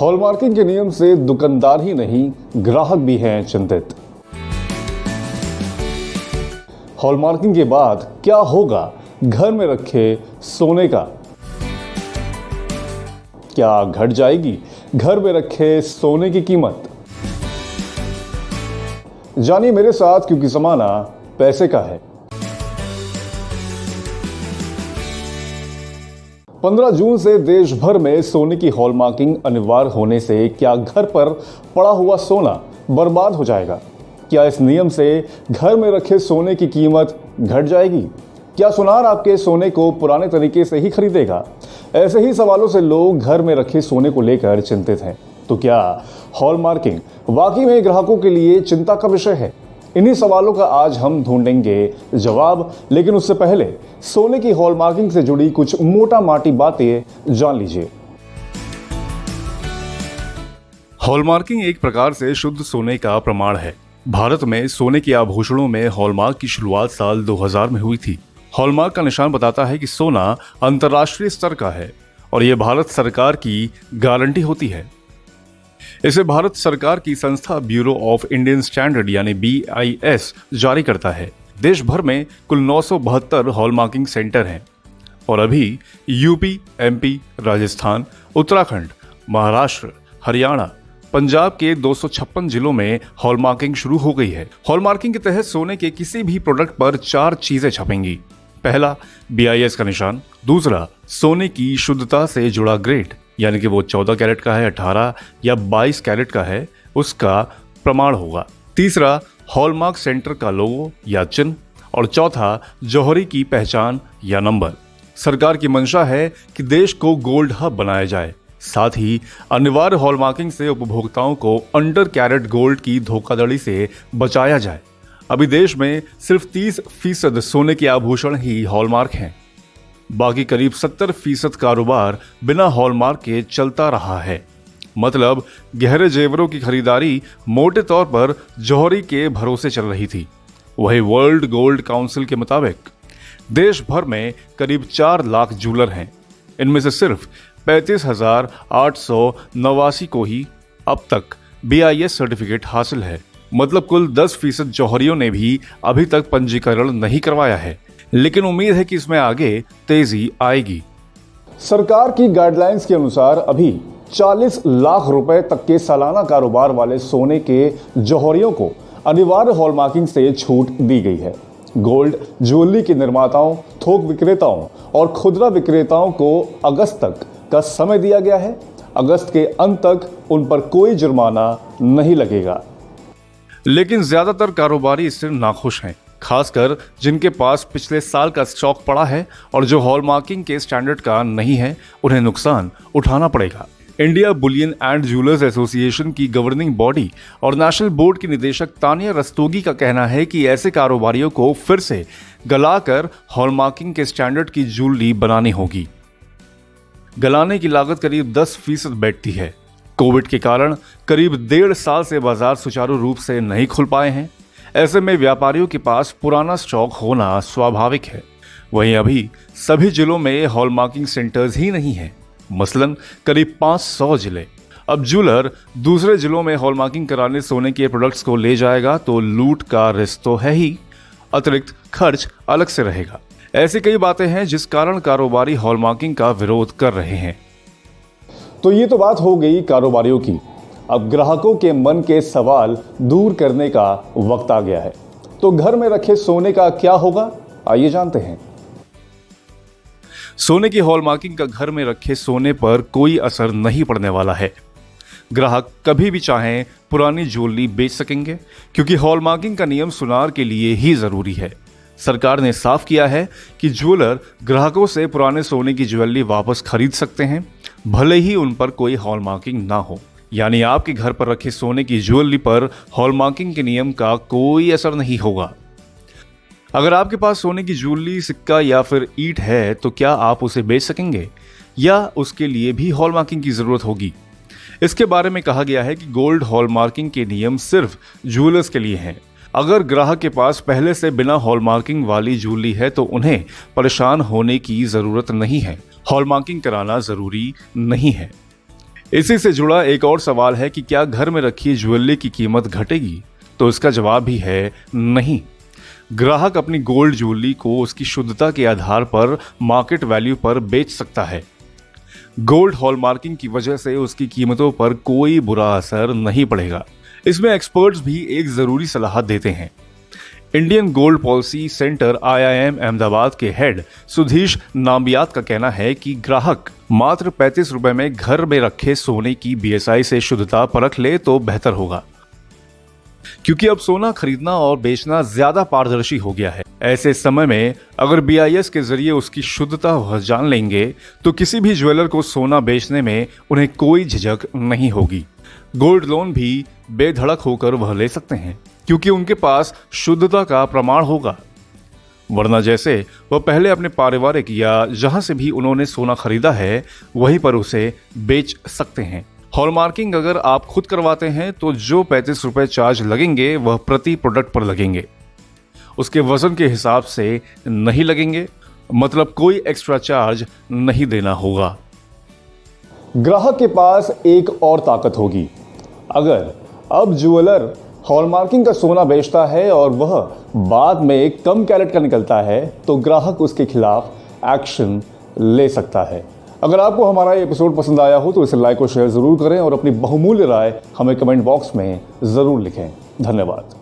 Hallmarking के नियम से दुकानदार ही नहीं, ग्राहक भी हैं चिंतित। हॉलमार्किंग के बाद क्या होगा घर में रखे सोने का? क्या घट जाएगी घर में रखे सोने की कीमत? जानिए मेरे साथ, क्योंकि जमाना पैसे का है। 15 जून से देश भर में सोने की हॉलमार्किंग अनिवार्य होने से क्या घर पर पड़ा हुआ सोना बर्बाद हो जाएगा? क्या इस नियम से घर में रखे सोने की कीमत घट जाएगी? क्या सुनार आपके सोने को पुराने तरीके से ही खरीदेगा? ऐसे ही सवालों से लोग घर में रखे सोने को लेकर चिंतित हैं। तो क्या हॉलमार्किंग वाकई में ग्राहकों के लिए चिंता का विषय है? इन्हीं सवालों का आज हम ढूंढेंगे जवाब, लेकिन उससे पहले सोने की हॉलमार्किंग से जुड़ी कुछ मोटा माटी बातें जान लीजिए। हॉलमार्किंग एक प्रकार से शुद्ध सोने का प्रमाण है। भारत में सोने के आभूषणों में हॉलमार्क की शुरुआत साल 2000 में हुई थी। हॉलमार्क का निशान बताता है कि सोना अंतर्राष्ट्रीय स्तर का है और यह भारत सरकार की गारंटी होती है। इसे भारत सरकार की संस्था ब्यूरो ऑफ इंडियन स्टैंडर्ड यानी BIS जारी करता है। देश भर में कुल 972 हॉलमार्किंग सेंटर हैं और अभी यूपी, MP, राजस्थान, उत्तराखंड, महाराष्ट्र, हरियाणा, पंजाब के 256 जिलों में हॉलमार्किंग शुरू हो गई है। हॉलमार्किंग के तहत सोने के किसी भी प्रोडक्ट पर 4 चीजें छपेंगी। पहला, BIS का निशान। दूसरा, सोने की शुद्धता से जुड़ा ग्रेड, यानी कि वो 14 कैरेट का है, 18 या 22 कैरेट का है, उसका प्रमाण होगा। तीसरा, हॉलमार्क सेंटर का लोगो या चिन्ह। और चौथा, जौहरी की पहचान या नंबर। सरकार की मंशा है कि देश को गोल्ड हब बनाया जाए। साथ ही अनिवार्य हॉलमार्किंग से उपभोक्ताओं को अंडर कैरेट गोल्ड की धोखाधड़ी से बचाया जाए। अभी देश में सिर्फ 30% सोने के आभूषण ही हॉलमार्क हैं। बाकी करीब 70% कारोबार बिना हॉलमार्क के चलता रहा है। मतलब गहरे जेवरों की खरीदारी मोटे तौर पर जौहरी के भरोसे चल रही थी। वही वर्ल्ड गोल्ड काउंसिल के मुताबिक देश भर में करीब 4 लाख ज्वेलर हैं। इनमें से सिर्फ 35,889 को ही अब तक BIS सर्टिफिकेट हासिल है। मतलब कुल 10% जौहरियों ने भी अभी तक पंजीकरण नहीं करवाया है, लेकिन उम्मीद है कि इसमें आगे तेजी आएगी। सरकार की गाइडलाइंस के अनुसार अभी 40 लाख रुपए तक के सालाना कारोबार वाले सोने के जौहरियों को अनिवार्य हॉलमार्किंग से छूट दी गई है। गोल्ड ज्वेलरी के निर्माताओं, थोक विक्रेताओं और खुदरा विक्रेताओं को अगस्त तक का समय दिया गया है। अगस्त के अंत तक उन पर कोई जुर्माना नहीं लगेगा। लेकिन ज्यादातर कारोबारी इससे नाखुश हैं, खासकर जिनके पास पिछले साल का स्टॉक पड़ा है और जो हॉलमार्किंग के स्टैंडर्ड का नहीं है, उन्हें नुकसान उठाना पड़ेगा। India Boolean and jewellers association की गवर्निंग बॉडी और नेशनल बोर्ड की निदेशक तानिया रस्तोगी का कहना है कि ऐसे कारोबारियों को फिर से गलाकर हॉलमार्किंग के स्टैंडर्ड की ज्वेलरी बनानी होगी। गलाने की लागत करीब 10% बैठती है। कोविड के कारण करीब 1.5 साल से बाजार सुचारू रूप से नहीं खुल पाए हैं। ऐसे में व्यापारियों के पास पुराना स्टॉक होना स्वाभाविक है। वहीं अभी सभी जिलों में हॉलमार्किंग सेंटर्स ही नहीं है। मसलन करीब 500 जिले। अब ज्वेलर दूसरे जिलों में हॉलमार्किंग कराने सोने के प्रोडक्ट्स को ले जाएगा तो लूट का रिस्क तो है ही, अतिरिक्त खर्च अलग से रहेगा। ऐसी कई बातें हैं जिस कारण कारोबारी हॉलमार्किंग का विरोध कर रहे हैं। तो ये तो बात हो गई कारोबारियों की। अब ग्राहकों के मन के सवाल दूर करने का वक्त आ गया है। तो घर में रखे सोने का क्या होगा, आइए जानते हैं। सोने की हॉलमार्किंग का घर में रखे सोने पर कोई असर नहीं पड़ने वाला है। ग्राहक कभी भी चाहें पुरानी ज्वेलरी बेच सकेंगे, क्योंकि हॉलमार्किंग का नियम सुनार के लिए ही जरूरी है। सरकार ने साफ किया है कि ज्वेलर ग्राहकों से पुराने सोने की ज्वेलरी वापस खरीद सकते हैं, भले ही उन पर कोई हॉलमार्किंग ना हो। यानी आपके घर पर रखे सोने की ज्वेलरी पर हॉलमार्किंग के नियम का कोई असर नहीं होगा। अगर आपके पास सोने की ज्वेलरी, सिक्का या फिर ईंट है तो क्या आप उसे बेच सकेंगे या उसके लिए भी हॉलमार्किंग की जरूरत होगी? इसके बारे में कहा गया है कि गोल्ड हॉलमार्किंग के नियम सिर्फ ज्वेलर्स के लिए हैं। अगर ग्राहक के पास पहले से बिना हॉलमार्किंग वाली ज्वेलरी है तो उन्हें परेशान होने की जरूरत नहीं है। हॉलमार्किंग कराना जरूरी नहीं है। इसी से जुड़ा एक और सवाल है कि क्या घर में रखी ज्वेलरी की कीमत घटेगी? तो इसका जवाब भी है नहीं। ग्राहक अपनी गोल्ड ज्वेलरी को उसकी शुद्धता के आधार पर मार्केट वैल्यू पर बेच सकता है। गोल्ड हॉलमार्किंग की वजह से उसकी कीमतों पर कोई बुरा असर नहीं पड़ेगा। इसमें एक्सपर्ट्स भी एक जरूरी सलाह देते हैं। Indian gold policy centre IIM Ahmedabad के हेड सुधीश नाम्बियात का कहना है कि ग्राहक मात्र 35 रुपए में घर में रखे सोने की BSI से शुद्धता परख ले तो बेहतर होगा, क्योंकि अब सोना खरीदना और बेचना ज्यादा पारदर्शी हो गया है। ऐसे समय में अगर BIS के जरिए उसकी शुद्धता वह जान लेंगे तो किसी भी ज्वेलर को सोना बेचने में उन्हें कोई झिझक नहीं होगी। गोल्ड लोन भी बेधड़क होकर वह ले सकते हैं, क्योंकि उनके पास शुद्धता का प्रमाण होगा। वरना जैसे वह पहले अपने पारिवारिक या जहां से भी उन्होंने सोना खरीदा है वहीं पर उसे बेच सकते हैं। हॉलमार्किंग अगर आप खुद करवाते हैं तो जो 35 रुपए चार्ज लगेंगे वह प्रति प्रोडक्ट पर लगेंगे, उसके वजन के हिसाब से नहीं लगेंगे, मतलब कोई एक्स्ट्रा चार्ज नहीं देना होगा। ग्राहक के पास एक और ताकत होगी। अगर अब ज्वेलर हॉलमार्किंग का सोना बेचता है और वह बाद में कम कैरेट का निकलता है तो ग्राहक उसके खिलाफ एक्शन ले सकता है। अगर आपको हमारा ये एपिसोड पसंद आया हो तो इसे लाइक और शेयर जरूर करें और अपनी बहुमूल्य राय हमें कमेंट बॉक्स में जरूर लिखें। धन्यवाद।